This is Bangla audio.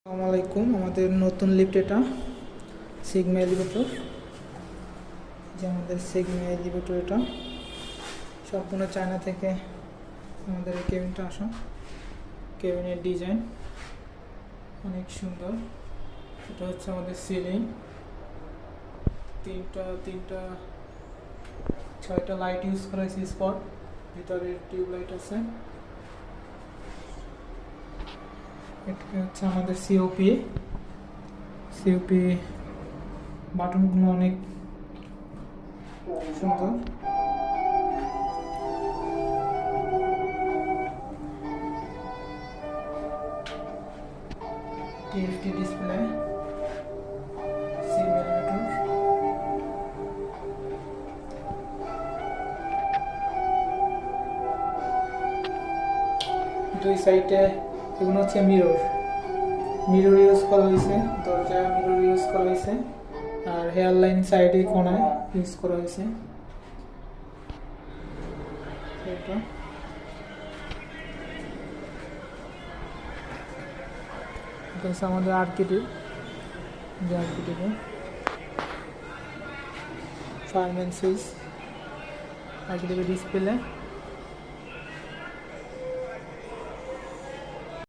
আসসালামু আলাইকুম। আমাদের নতুন লিফট এটা সিগমা এলিভেটর, যে আমাদের সিগমা এলিভেটর এটা সম্পূর্ণ চায়না থেকে আমাদের এই কেবিনটা আসা। কেবিনের ডিজাইন অনেক সুন্দর। এটা হচ্ছে আমাদের সিলিং, তিনটা 6টা লাইট ইউজ করা হয়েছে স্পট, ভিতরে টিউব লাইট আছে। এটা হচ্ছে আমাদের সিওপি বাটনগুলো অনেক সুন্দর। টিএফটি ডিসপ্লে, সিম এলিভেটর। দুই সাইডে এগুলো হচ্ছে মিরর ইউজ করা হয়েছে, দরজা মিরর ইউজ করা হয়েছে, আর হেয়ার লাইন সাইডে কোণায় ইউজ করা হয়েছে। এটা হচ্ছে আমাদের আর্কিটেক্ট, ফায়ারম্যান সুইচ, আর্কিটেক্টের ডিসপ্লে।